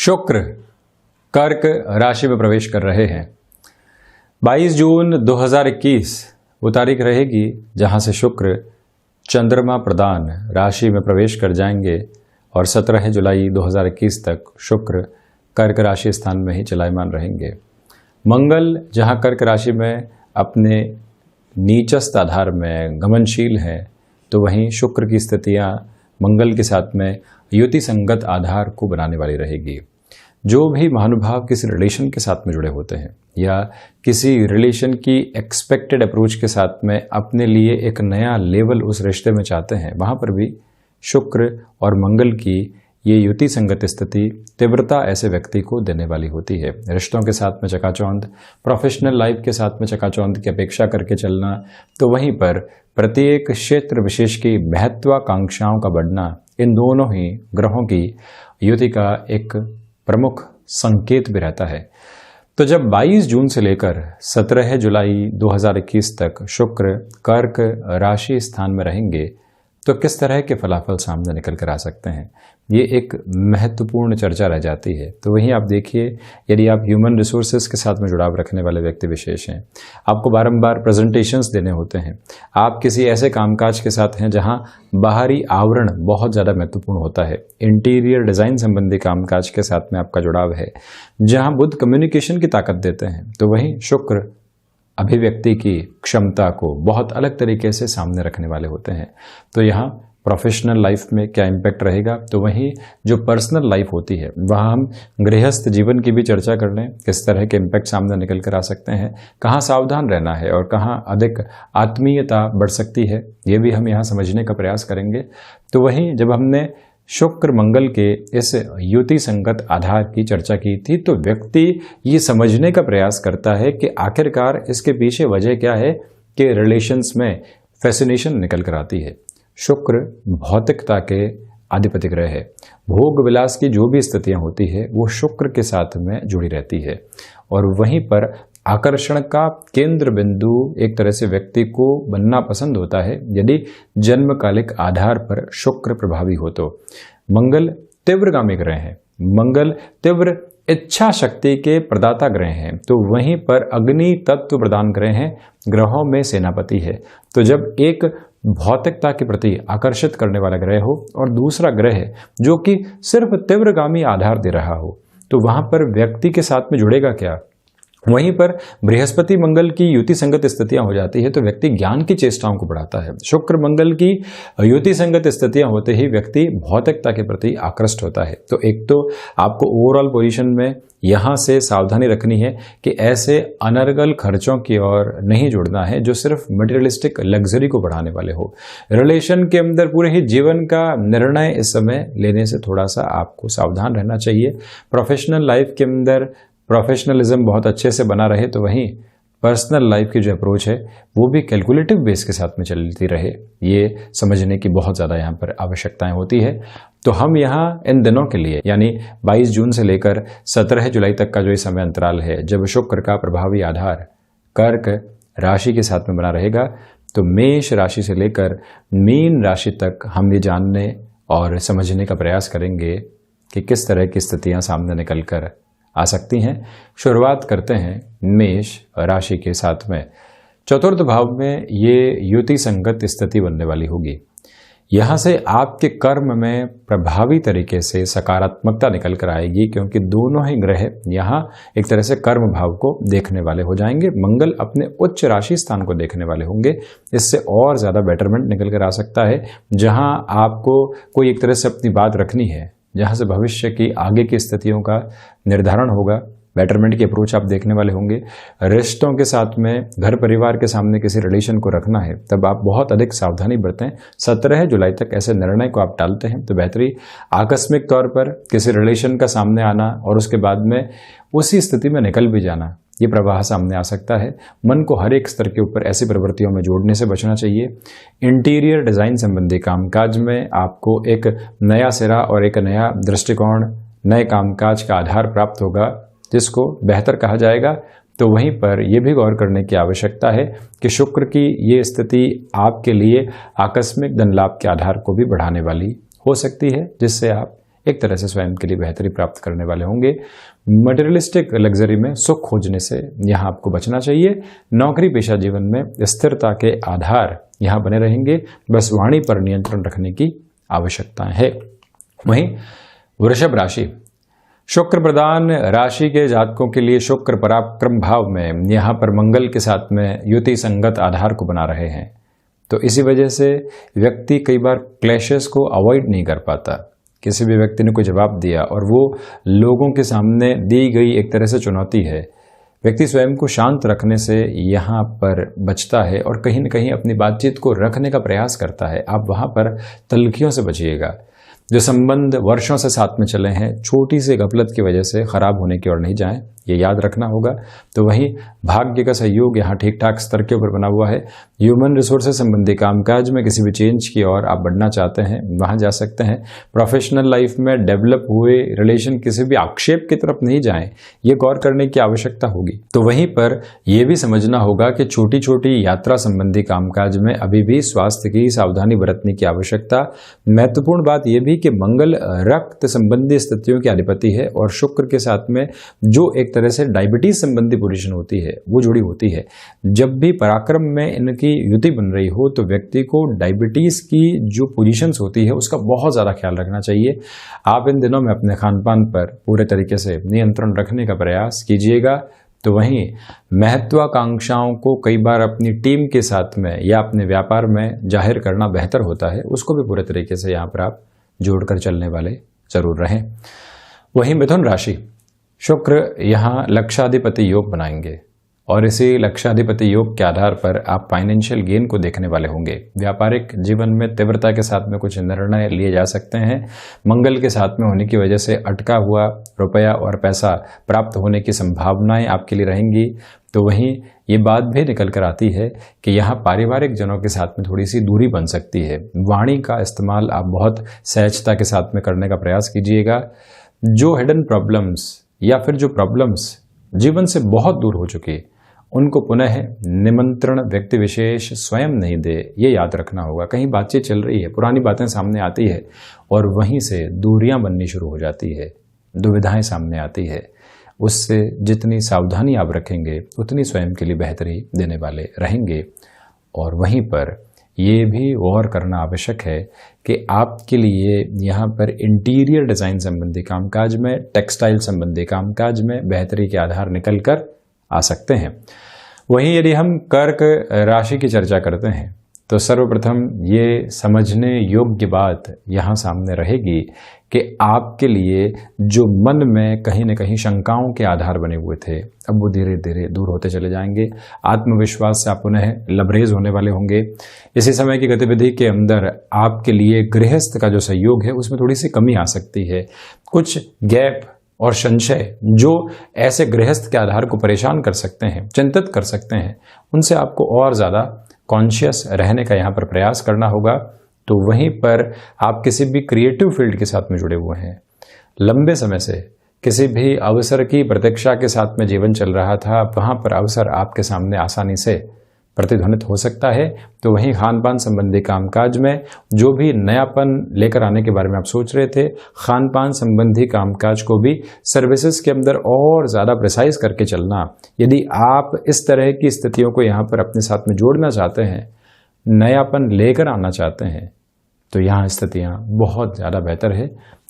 शुक्र कर्क राशि में प्रवेश कर रहे हैं। 22 जून 2021 वो तारीख रहेगी जहां से शुक्र चंद्रमा प्रधान राशि में प्रवेश कर जाएंगे और 17 जुलाई 2021 तक शुक्र कर्क राशि स्थान में ही चलायमान रहेंगे। मंगल जहां कर्क राशि में अपने नीचस्थ आधार में गमनशील है, तो वहीं शुक्र की स्थितियां मंगल के साथ में युति संगत आधार को बनाने वाली रहेगी। जो भी महानुभाव किसी रिलेशन के साथ में जुड़े होते हैं या किसी रिलेशन की एक्सपेक्टेड अप्रोच के साथ में अपने लिए एक नया लेवल उस रिश्ते में चाहते हैं, वहां पर भी शुक्र और मंगल की ये युति संगत स्थिति तीव्रता ऐसे व्यक्ति को देने वाली होती है। रिश्तों के साथ में चकाचौंध, प्रोफेशनल लाइफ के साथ में चकाचौंध की अपेक्षा करके चलना, तो वहीं पर प्रत्येक क्षेत्र विशेष की महत्वाकांक्षाओं का बढ़ना, इन दोनों ही ग्रहों की युति का एक प्रमुख संकेत भी रहता है। तो जब 22 जून से लेकर 17 जुलाई 2021 तक शुक्र कर्क राशि स्थान में रहेंगे, तो किस तरह के फलाफल सामने निकल कर आ सकते हैं, ये एक महत्वपूर्ण चर्चा रह जाती है। तो वहीं आप देखिए, यदि आप ह्यूमन रिसोर्सेज के साथ में जुड़ाव रखने वाले व्यक्ति विशेष हैं, आपको बारंबार प्रेजेंटेशंस देने होते हैं, आप किसी ऐसे कामकाज के साथ हैं जहां बाहरी आवरण बहुत ज़्यादा महत्वपूर्ण होता है, इंटीरियर डिज़ाइन संबंधी कामकाज के साथ में आपका जुड़ाव है, जहां बुध कम्युनिकेशन की ताकत देते हैं, तो वहीं शुक्र अभिव्यक्ति की क्षमता को बहुत अलग तरीके से सामने रखने वाले होते हैं। तो यहाँ प्रोफेशनल लाइफ में क्या इम्पैक्ट रहेगा, तो वहीं जो पर्सनल लाइफ होती है वहाँ हम गृहस्थ जीवन की भी चर्चा कर लें, किस तरह के इम्पैक्ट सामने निकल कर आ सकते हैं, कहाँ सावधान रहना है और कहाँ अधिक आत्मीयता बढ़ सकती है, ये भी हम यहाँ समझने का प्रयास करेंगे। तो वहीं जब हमने शुक्र मंगल के इस युति संगत आधार की चर्चा की थी, तो व्यक्ति ये समझने का प्रयास करता है कि आखिरकार इसके पीछे वजह क्या है कि रिलेशंस में फैसिनेशन निकल कर आती है। शुक्र भौतिकता के अधिपति ग्रह है, भोग विलास की जो भी स्थितियां होती है वो शुक्र के साथ में जुड़ी रहती है, और वहीं पर आकर्षण का केंद्र बिंदु एक तरह से व्यक्ति को बनना पसंद होता है यदि जन्मकालिक आधार पर शुक्र प्रभावी हो। तो मंगल तीव्रगामी ग्रह हैं, मंगल तीव्र इच्छा शक्ति के प्रदाता ग्रह हैं, तो वहीं पर अग्नि तत्व प्रदान ग्रह हैं, ग्रहों में सेनापति है। तो जब एक भौतिकता के प्रति आकर्षित करने वाला ग्रह हो और दूसरा ग्रह जो कि सिर्फ तीव्रगामी आधार दे रहा हो, तो वहां पर व्यक्ति के साथ में जुड़ेगा क्या। वहीं पर बृहस्पति मंगल की युति संगत स्थितियां हो जाती है तो व्यक्ति ज्ञान की चेष्टाओं को बढ़ाता है। शुक्र मंगल की युति संगत स्थितियां होते ही व्यक्ति भौतिकता के प्रति आकृष्ट होता है। तो एक तो आपको ओवरऑल पोजीशन में यहां से सावधानी रखनी है कि ऐसे अनर्गल खर्चों की ओर नहीं जुड़ना है जो सिर्फ मटेरियलिस्टिक लग्जरी को बढ़ाने वाले हो। रिलेशन के अंदर पूरे ही जीवन का निर्णय इस समय लेने से थोड़ा सा आपको सावधान रहना चाहिए। प्रोफेशनल लाइफ के अंदर प्रोफेशनलिज्म बहुत अच्छे से बना रहे, तो वहीं पर्सनल लाइफ की जो अप्रोच है वो भी कैलकुलेटिव बेस के साथ में चलती रहे, ये समझने की बहुत ज़्यादा यहाँ पर आवश्यकताएं होती है। तो हम यहाँ इन दिनों के लिए यानी 22 जून से लेकर 17 जुलाई तक का जो समय अंतराल है, जब शुक्र का प्रभावी आधार कर्क राशि के साथ में बना रहेगा, तो मेष राशि से लेकर मीन राशि तक हम ये जानने और समझने का प्रयास करेंगे कि किस तरह की स्थितियाँ सामने निकल कर आ सकती हैं। शुरुआत करते हैं मेष राशि के साथ में। चतुर्थ भाव में ये युति संगत स्थिति बनने वाली होगी। यहाँ से आपके कर्म में प्रभावी तरीके से सकारात्मकता निकल कर आएगी, क्योंकि दोनों ही ग्रह यहाँ एक तरह से कर्म भाव को देखने वाले हो जाएंगे। मंगल अपने उच्च राशि स्थान को देखने वाले होंगे, इससे और ज़्यादा बेटरमेंट निकल कर आ सकता है। जहाँ आपको कोई एक तरह से अपनी बात रखनी है, जहाँ से भविष्य की आगे की स्थितियों का निर्धारण होगा, बेटरमेंट की अप्रोच आप देखने वाले होंगे। रिश्तों के साथ में घर परिवार के सामने किसी रिलेशन को रखना है, तब आप बहुत अधिक सावधानी बरतें। 17 जुलाई तक ऐसे निर्णय को आप टालते हैं तो बेहतरी। आकस्मिक तौर पर किसी रिलेशन का सामने आना और उसके बाद में उसी स्थिति में निकल भी जाना, ये प्रवाह सामने आ सकता है। मन को हर एक स्तर के ऊपर ऐसी प्रवृत्तियों में जोड़ने से बचना चाहिए। इंटीरियर डिज़ाइन संबंधी कामकाज में आपको एक नया सिरा और एक नया दृष्टिकोण, नए कामकाज का आधार प्राप्त होगा, जिसको बेहतर कहा जाएगा। तो वहीं पर यह भी गौर करने की आवश्यकता है कि शुक्र की ये स्थिति आपके लिए आकस्मिक धन लाभ के आधार को भी बढ़ाने वाली हो सकती है, जिससे आप एक तरह से स्वयं के लिए बेहतरी प्राप्त करने वाले होंगे। मटेरियलिस्टिक लग्जरी में सुख खोजने से यहाँ आपको बचना चाहिए। नौकरी पेशा जीवन में स्थिरता के आधार यहाँ बने रहेंगे, बस वाणी पर नियंत्रण रखने की आवश्यकता है। वहीं वृषभ राशि, शुक्र प्रधान राशि के जातकों के लिए शुक्र पराक्रम भाव में यहाँ पर मंगल के साथ में युति संगत आधार को बना रहे हैं, तो इसी वजह से व्यक्ति कई बार क्लैशेस को अवॉइड नहीं कर पाता। किसी भी व्यक्ति ने कोई जवाब दिया और वो लोगों के सामने दी गई एक तरह से चुनौती है, व्यक्ति स्वयं को शांत रखने से यहाँ पर बचता है और कहीं न कहीं अपनी बातचीत को रखने का प्रयास करता है। आप वहाँ पर तल्खियों से बचिएगा। जो संबंध वर्षों से साथ में चले हैं, छोटी सी गफलत की वजह से खराब होने की ओर नहीं जाएं, ये याद रखना होगा। तो वहीं भाग्य का सहयोग यहाँ ठीक ठाक स्तर के ऊपर बना हुआ है। ह्यूमन रिसोर्सेज संबंधी कामकाज में किसी भी चेंज की ओर आप बढ़ना चाहते हैं, वहां जा सकते हैं। प्रोफेशनल लाइफ में डेवलप हुए रिलेशन किसी भी आक्षेप की तरफ नहीं जाएं, ये गौर करने की आवश्यकता होगी। तो वहीं पर यह भी समझना होगा कि छोटी छोटी यात्रा संबंधी कामकाज में अभी भी स्वास्थ्य की सावधानी बरतने की आवश्यकता। महत्वपूर्ण बात यह भी कि मंगल रक्त संबंधी स्थितियों के अधिपति है और शुक्र के साथ में जो एक तरह से डायबिटीज संबंधी पोजीशन होती है वो जुड़ी होती है। जब भी पराक्रम में इनकी युति बन रही हो तो व्यक्ति को डायबिटीज की जो पोजीशंस होती है उसका बहुत ज़्यादा ख्याल रखना चाहिए। आप इन दिनों में अपने खान पान पर पूरे तरीके से नियंत्रण रखने का प्रयास कीजिएगा। तो वहीं महत्वाकांक्षाओं को कई बार अपनी टीम के साथ में या अपने व्यापार में जाहिर करना बेहतर होता है, उसको भी पूरे तरीके से यहाँ पर आप जोड़कर चलने वाले जरूर रहें। वहीं मिथुन राशि, शुक्र यहाँ लक्षाधिपति योग बनाएंगे और इसी लक्षाधिपति योग के आधार पर आप फाइनेंशियल गेन को देखने वाले होंगे। व्यापारिक जीवन में तीव्रता के साथ में कुछ निर्णय लिए जा सकते हैं। मंगल के साथ में होने की वजह से अटका हुआ रुपया और पैसा प्राप्त होने की संभावनाएं आपके लिए रहेंगी। तो वहीं ये बात भी निकल कर आती है कि यहाँ पारिवारिक जनों के साथ में थोड़ी सी दूरी बन सकती है। वाणी का इस्तेमाल आप बहुत सहजता के साथ में करने का प्रयास कीजिएगा। जो हिडन प्रॉब्लम्स या फिर जो प्रॉब्लम्स जीवन से बहुत दूर हो चुकी, उनको पुनः निमंत्रण व्यक्ति विशेष स्वयं नहीं दे, ये याद रखना होगा। कहीं बातचीत चल रही है, पुरानी बातें सामने आती है और वहीं से दूरियां बननी शुरू हो जाती है, दुविधाएं सामने आती है। उससे जितनी सावधानी आप रखेंगे उतनी स्वयं के लिए बेहतरी देने वाले रहेंगे। और वहीं पर ये भी गौर करना आवश्यक है कि आपके लिए यहाँ पर इंटीरियर डिज़ाइन संबंधी कामकाज में, टेक्सटाइल संबंधी कामकाज में बेहतरी के आधार निकल कर आ सकते हैं। वहीं यदि हम कर्क राशि की चर्चा करते हैं तो सर्वप्रथम ये समझने योग्य बात यहाँ सामने रहेगी कि आपके लिए जो मन में कहीं न कहीं शंकाओं के आधार बने हुए थे, अब वो धीरे धीरे दूर होते चले जाएंगे। आत्मविश्वास से आप पुनः लबरेज होने वाले होंगे। इसी समय की गतिविधि के अंदर आपके लिए गृहस्थ का जो सहयोग है उसमें थोड़ी सी कमी आ सकती है। कुछ गैप और संशय जो ऐसे गृहस्थ के आधार को परेशान कर सकते हैं, चिंतित कर सकते हैं, उनसे आपको और ज़्यादा कॉन्शियस रहने का यहाँ पर प्रयास करना होगा। तो वहीं पर आप किसी भी क्रिएटिव फील्ड के साथ में जुड़े हुए हैं, लंबे समय से किसी भी अवसर की प्रतीक्षा के साथ में जीवन चल रहा था, वहाँ पर अवसर आपके सामने आसानी से प्रतिध्वनित हो सकता है। तो वहीं खान पान संबंधी कामकाज में जो भी नयापन लेकर आने के बारे में आप सोच रहे थे, खान पान संबंधी कामकाज को भी सर्विसेज के अंदर और ज़्यादा प्रिसाइज करके चलना। यदि आप इस तरह की स्थितियों को यहाँ पर अपने साथ में जोड़ना चाहते हैं, नयापन लेकर आना चाहते हैं, तो यहाँ स्थितियाँ बहुत ज़्यादा बेहतर है।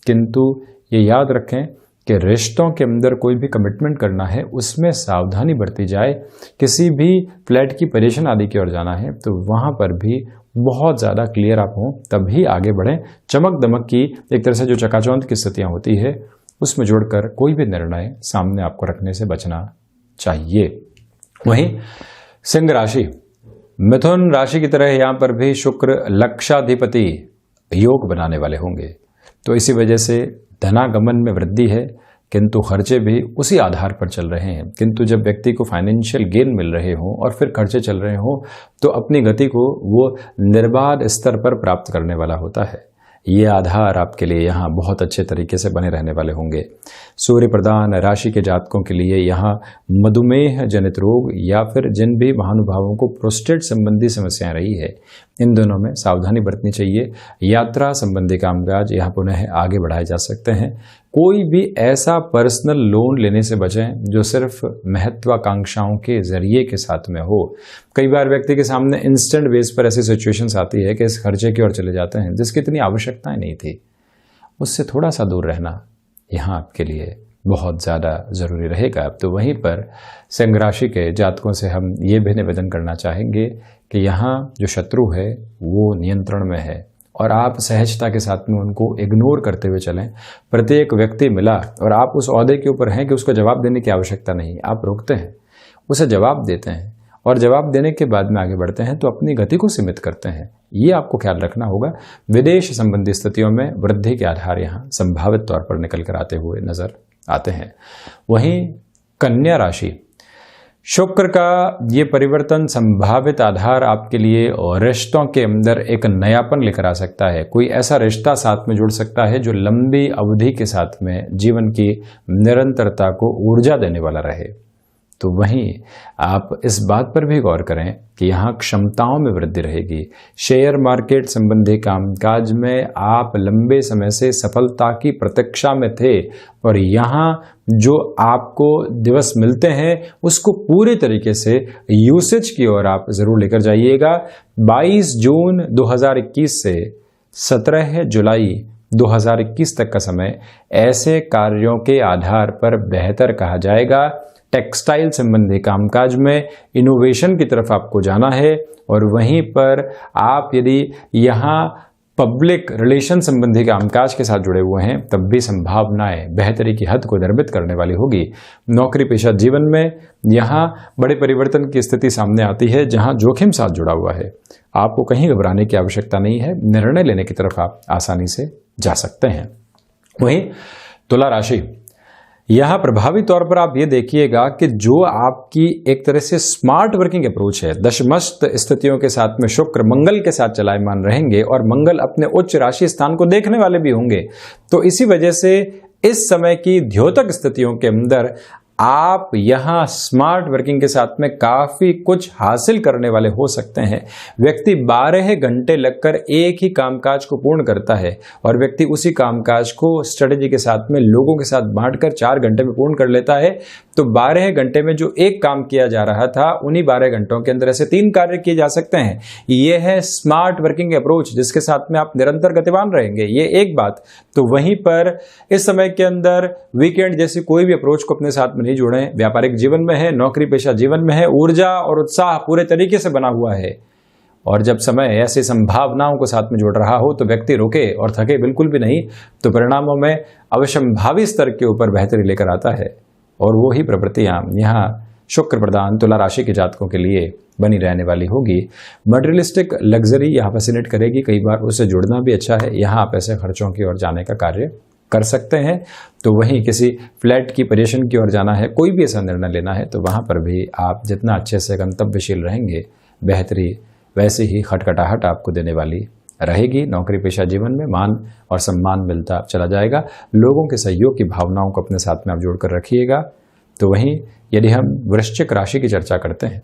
किंतु ये याद रखें कि रिश्तों के अंदर कोई भी कमिटमेंट करना है उसमें सावधानी बरती जाए। किसी भी फ्लैट की पोजीशन आदि की ओर जाना है तो वहाँ पर भी बहुत ज़्यादा क्लियर आप हों, तभी आगे बढ़ें। चमक दमक की एक तरह से जो चकाचौंध की स्थितियाँ होती है उसमें जोड़कर कोई भी निर्णय सामने आपको रखने से बचना चाहिए। वहीं सिंह राशि, मिथुन राशि की तरह यहाँ पर भी शुक्र लक्षाधिपति योग बनाने वाले होंगे। तो इसी वजह से धनागमन में वृद्धि है, किंतु खर्चे भी उसी आधार पर चल रहे हैं। किंतु जब व्यक्ति को फाइनेंशियल गेन मिल रहे हों और फिर खर्चे चल रहे हों तो अपनी गति को वो निर्बाध स्तर पर प्राप्त करने वाला होता है। ये आधार आपके लिए यहाँ बहुत अच्छे तरीके से बने रहने वाले होंगे। सूर्य प्रधान राशि के जातकों के लिए यहाँ मधुमेह जनित रोग या फिर जिन भी महानुभावों को प्रोस्टेट संबंधी समस्याएं रही है, इन दोनों में सावधानी बरतनी चाहिए। यात्रा संबंधी कामकाज यहाँ पुनः आगे बढ़ाए जा सकते हैं। कोई भी ऐसा पर्सनल लोन लेने से बचें जो सिर्फ महत्वाकांक्षाओं के जरिए के साथ में हो। कई बार व्यक्ति के सामने इंस्टेंट बेस पर ऐसी सिचुएशंस आती है कि इस खर्चे की ओर चले जाते हैं जिसकी इतनी आवश्यकताएं नहीं थी। उससे थोड़ा सा दूर रहना यहाँ आपके लिए बहुत ज़्यादा ज़रूरी रहेगा। तो वहीं पर सिंह राशि के जातकों से हम ये भी निवेदन करना चाहेंगे कि यहाँ जो शत्रु है वो नियंत्रण में है और आप सहजता के साथ में उनको इग्नोर करते हुए चलें। प्रत्येक व्यक्ति मिला और आप उस ओहदे के ऊपर हैं कि उसको जवाब देने की आवश्यकता नहीं, आप रुकते हैं, उसे जवाब देते हैं और जवाब देने के बाद में आगे बढ़ते हैं तो अपनी गति को सीमित करते हैं। ये आपको ख्याल रखना होगा। विदेश संबंधी स्थितियों में वृद्धि के आधार यहाँ संभावित तौर पर निकल कर आते हुए नजर आते हैं। वहीं कन्या राशि, शुक्र का ये परिवर्तन संभावित आधार आपके लिए और रिश्तों के अंदर एक नयापन लेकर आ सकता है। कोई ऐसा रिश्ता साथ में जुड़ सकता है जो लंबी अवधि के साथ में जीवन की निरंतरता को ऊर्जा देने वाला रहे। तो वहीं आप इस बात पर भी गौर करें कि यहाँ क्षमताओं में वृद्धि रहेगी। शेयर मार्केट संबंधी कामकाज में आप लंबे समय से सफलता की प्रतीक्षा में थे और यहाँ जो आपको दिवस मिलते हैं उसको पूरे तरीके से यूसेज की ओर आप जरूर लेकर जाइएगा। 22 जून 2021 से 17 जुलाई 2021 तक का समय ऐसे कार्यों के आधार पर बेहतर कहा जाएगा। टेक्सटाइल संबंधी कामकाज में इनोवेशन की तरफ आपको जाना है और वहीं पर आप यदि यहाँ पब्लिक रिलेशन संबंधी कामकाज के साथ जुड़े हुए हैं तब भी संभावनाएं बेहतरी की हद को दरबित करने वाली होगी। नौकरी पेशा जीवन में यहाँ बड़े परिवर्तन की स्थिति सामने आती है जहाँ जोखिम साथ जुड़ा हुआ है। आपको कहीं घबराने की आवश्यकता नहीं है, निर्णय लेने की तरफ आप आसानी से जा सकते हैं। वहीं तुला राशि, यहाँ प्रभावी तौर पर आप ये देखिएगा कि जो आपकी एक तरह से स्मार्ट वर्किंग अप्रोच है, दशमस्त स्थितियों के साथ में शुक्र मंगल के साथ चलायमान रहेंगे और मंगल अपने उच्च राशि स्थान को देखने वाले भी होंगे। तो इसी वजह से इस समय की द्योतक स्थितियों के अंदर आप यहाँ स्मार्ट वर्किंग के साथ में काफी कुछ हासिल करने वाले हो सकते हैं। व्यक्ति 12 घंटे लगकर एक ही कामकाज को पूर्ण करता है और व्यक्ति उसी कामकाज को स्ट्रेटेजी के साथ में लोगों के साथ बांटकर 4 घंटे में पूर्ण कर लेता है। तो 12 घंटे में जो एक काम किया जा रहा था उन्हीं 12 घंटों के अंदर ऐसे 3 कार्य किए जा सकते हैं। ये है स्मार्ट वर्किंग अप्रोच जिसके साथ में आप निरंतर गतिवान रहेंगे। ये एक बात। तो वहीं पर इस समय के अंदर वीकेंड जैसी कोई भी अप्रोच को अपने साथ में नहीं जोड़ें। व्यापारिक जीवन में है, नौकरी पेशा जीवन में है, ऊर्जा और उत्साह पूरे तरीके से बना हुआ है और जब समय ऐसी संभावनाओं को साथ में जोड़ रहा हो तो व्यक्ति रुके और थके बिल्कुल भी नहीं, तो परिणामों में अवश्यंभावी स्तर के ऊपर बेहतरी लेकर आता है। और वो ही प्रवृत्तियां यहाँ शुक्र प्रधान तुला राशि के जातकों के लिए बनी रहने वाली होगी। मटेरियलिस्टिक लग्जरी यहाँ फैसिनेट करेगी, कई बार उससे जुड़ना भी अच्छा है। यहाँ आप ऐसे खर्चों की ओर जाने का कार्य कर सकते हैं। तो वहीं किसी फ्लैट की पोजीशन की ओर जाना है, कोई भी ऐसा निर्णय लेना है तो वहाँ पर भी आप जितना अच्छे से गंतव्यशील रहेंगे बेहतरी वैसे ही खटखटाहट आपको देने वाली रहेगी। नौकरी पेशा जीवन में मान और सम्मान मिलता चला जाएगा। लोगों के सहयोग की भावनाओं को अपने साथ में आप जोड़कर रखिएगा। तो वहीं यदि हम वृश्चिक राशि की चर्चा करते हैं,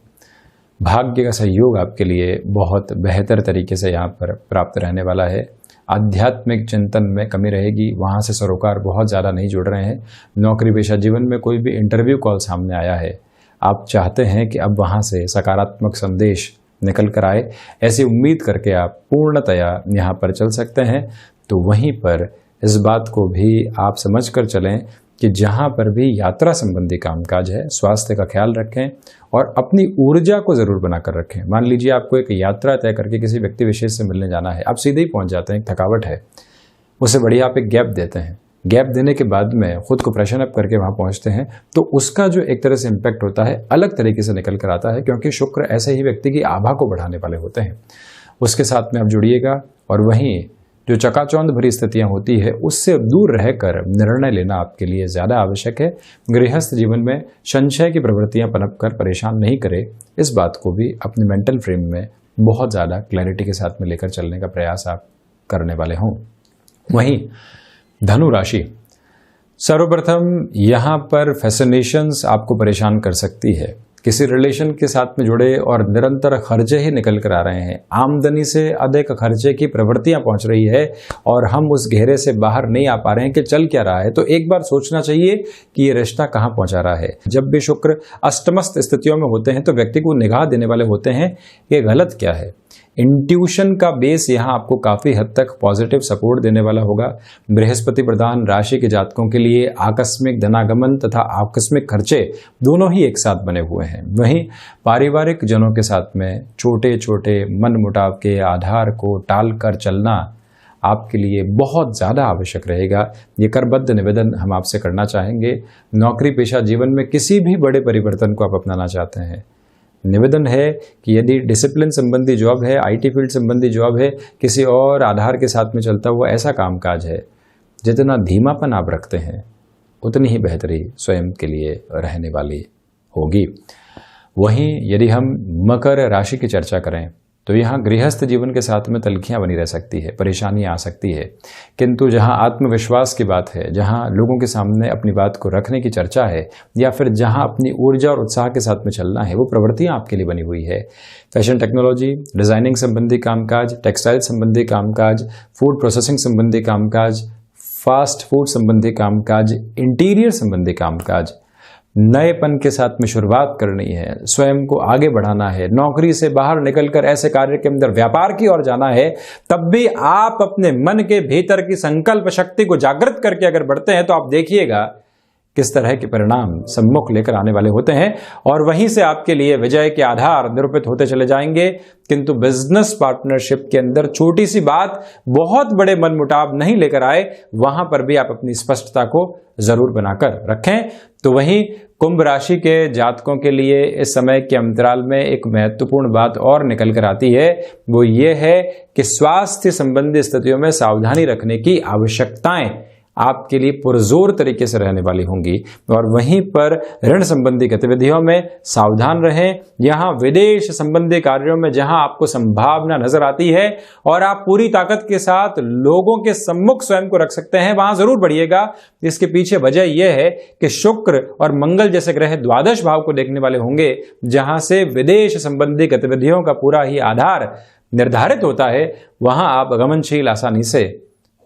भाग्य का सहयोग आपके लिए बहुत बेहतर तरीके से यहाँ पर प्राप्त रहने वाला है। आध्यात्मिक चिंतन में कमी रहेगी, वहाँ से सरोकार बहुत ज़्यादा नहीं जुड़ रहे हैं। नौकरी पेशा जीवन में कोई भी इंटरव्यू कॉल सामने आया है, आप चाहते हैं कि अब वहाँ से सकारात्मक संदेश निकल कर आए, ऐसी उम्मीद करके आप पूर्णतया यहाँ पर चल सकते हैं। तो वहीं पर इस बात को भी आप समझ कर चलें कि जहाँ पर भी यात्रा संबंधी कामकाज है, स्वास्थ्य का ख्याल रखें और अपनी ऊर्जा को ज़रूर बनाकर रखें। मान लीजिए आपको एक यात्रा तय करके किसी व्यक्ति विशेष से मिलने जाना है, आप सीधे ही पहुँच जाते हैं, एक थकावट है, उससे बढ़िया आप एक गैप देते हैं। गैप देने के बाद में खुद को फ्रेशन अप करके वहाँ पहुँचते हैं तो उसका जो एक तरह से इम्पैक्ट होता है अलग तरीके से निकल कर आता है, क्योंकि शुक्र ऐसे ही व्यक्ति की आभा को बढ़ाने वाले होते हैं। उसके साथ में आप जुड़िएगा और वहीं जो चकाचौंध भरी स्थितियां होती है उससे दूर रहकर निर्णय लेना आपके लिए ज़्यादा आवश्यक है। गृहस्थ जीवन में संशय की प्रवृत्तियां पनप कर परेशान नहीं करे, इस बात को भी अपने मेंटल फ्रेम में बहुत ज़्यादा क्लैरिटी के साथ में लेकर चलने का प्रयास आप करने वाले हों। वहीं धनु राशि, सर्वप्रथम यहां पर फैसिनेशंस आपको परेशान कर सकती है। किसी रिलेशन के साथ में जुड़े और निरंतर खर्चे ही निकल कर आ रहे हैं, आमदनी से अधिक खर्चे की प्रवृत्तियां पहुंच रही है और हम उस घेरे से बाहर नहीं आ पा रहे हैं कि चल क्या रहा है। तो एक बार सोचना चाहिए कि ये रिश्ता कहां पहुंचा रहा है। जब भी शुक्र अष्टमस्त स्थितियों में होते हैं तो व्यक्ति को निगाह देने वाले होते हैं कि गलत क्या है। इंट्यूशन का बेस यहाँ आपको काफी हद तक पॉजिटिव सपोर्ट देने वाला होगा। बृहस्पति प्रधान राशि के जातकों के लिए आकस्मिक धनागमन तथा आकस्मिक खर्चे दोनों ही एक साथ बने हुए हैं। वहीं पारिवारिक जनों के साथ में छोटे छोटे मनमुटाव के आधार को टालकर चलना आपके लिए बहुत ज़्यादा आवश्यक रहेगा। ये करबद्ध निवेदन हम आपसे करना चाहेंगे। नौकरी पेशा जीवन में किसी भी बड़े परिवर्तन को आप अपनाना चाहते हैं, निवेदन है कि यदि डिसिप्लिन संबंधी जॉब है, आईटी फील्ड संबंधी जॉब है, किसी और आधार के साथ में चलता हुआ ऐसा कामकाज है, जितना धीमापन आप रखते हैं उतनी ही बेहतरी स्वयं के लिए रहने वाली होगी। वहीं यदि हम मकर राशि की चर्चा करें तो यहाँ गृहस्थ जीवन के साथ में तलखियां बनी रह सकती है, परेशानियां आ सकती है, किंतु जहाँ आत्मविश्वास की बात है, जहाँ लोगों के सामने अपनी बात को रखने की चर्चा है, या फिर जहाँ अपनी ऊर्जा और उत्साह के साथ में चलना है, वो प्रवृत्तियां आपके लिए बनी हुई है। फैशन टेक्नोलॉजी, डिजाइनिंग संबंधी कामकाज, टेक्सटाइल संबंधी कामकाज, फूड प्रोसेसिंग संबंधी कामकाज, फास्ट फूड संबंधी कामकाज, इंटीरियर संबंधी कामकाज, नएपन के साथ में शुरुआत करनी है, स्वयं को आगे बढ़ाना है, नौकरी से बाहर निकलकर ऐसे कार्य के अंदर व्यापार की ओर जाना है, तब भी आप अपने मन के भीतर की संकल्प शक्ति को जागृत करके अगर बढ़ते हैं तो आप देखिएगा किस तरह के परिणाम सम्मुख लेकर आने वाले होते हैं और वहीं से आपके लिए विजय के आधार निरूपित होते चले जाएंगे। किंतु बिजनेस पार्टनरशिप के अंदर छोटी सी बात बहुत बड़े मनमुटाव नहीं लेकर आए, वहां पर भी आप अपनी स्पष्टता को जरूर बनाकर रखें। तो वहीं कुंभ राशि के जातकों के लिए इस समय के अंतराल में एक महत्वपूर्ण बात और निकल कर आती है, वो ये है कि स्वास्थ्य संबंधी स्थितियों में सावधानी रखने की आवश्यकताएं आपके लिए पुरजोर तरीके से रहने वाली होंगी और वहीं पर ऋण संबंधी गतिविधियों में सावधान रहें। यहाँ विदेश संबंधी कार्यों में जहां आपको संभावना नजर आती है और आप पूरी ताकत के साथ लोगों के सम्मुख स्वयं को रख सकते हैं, वहां जरूर बढ़िएगा। इसके पीछे वजह यह है कि शुक्र और मंगल जैसे ग्रह द्वादश भाव को देखने वाले होंगे, जहां से विदेश संबंधी गतिविधियों का पूरा ही आधार निर्धारित होता है। वहां आप गमनशील आसानी से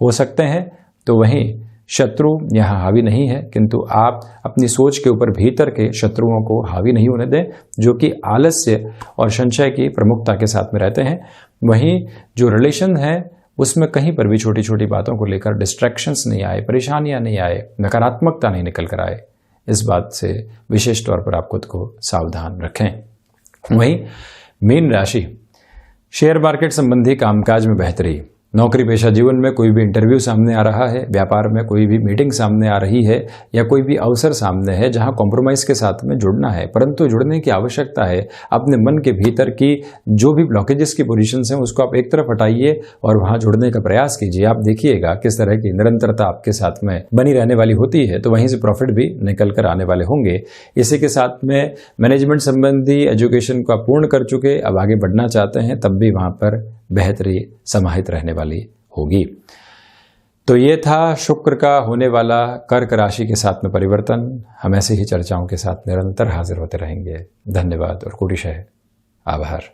हो सकते हैं। तो वहीं शत्रु यहाँ हावी नहीं है, किंतु आप अपनी सोच के ऊपर भीतर के शत्रुओं को हावी नहीं होने दें, जो कि आलस्य और संशय की प्रमुखता के साथ में रहते हैं। वहीं जो रिलेशन है उसमें कहीं पर भी छोटी छोटी बातों को लेकर डिस्ट्रैक्शंस नहीं आए, परेशानियां नहीं आए, नकारात्मकता नहीं निकल कर आए, इस बात से विशेष तौर पर आप खुद को सावधान रखें। वहीं मीन राशि, शेयर मार्केट संबंधी कामकाज में बेहतरी, नौकरी पेशा जीवन में कोई भी इंटरव्यू सामने आ रहा है, व्यापार में कोई भी मीटिंग सामने आ रही है या कोई भी अवसर सामने है जहां कॉम्प्रोमाइज के साथ में जुड़ना है, परंतु जुड़ने की आवश्यकता है। अपने मन के भीतर की जो भी ब्लॉकेजेस की पोजीशंस हैं उसको आप एक तरफ हटाइए और वहां जुड़ने का प्रयास कीजिए। आप देखिएगा किस तरह की निरंतरता आपके साथ में बनी रहने वाली होती है, तो वहीं से प्रॉफिट भी निकल कर आने वाले होंगे। इसी के साथ में मैनेजमेंट संबंधी एजुकेशन को आप पूर्ण कर चुके, अब आगे बढ़ना चाहते हैं, तब भी वहां पर बेहतरी समाहित रहने वाली होगी। तो ये था शुक्र का होने वाला कर्क राशि के साथ में परिवर्तन। हम ऐसे ही चर्चाओं के साथ निरंतर हाजिर होते रहेंगे। धन्यवाद और कोटिशः आभार।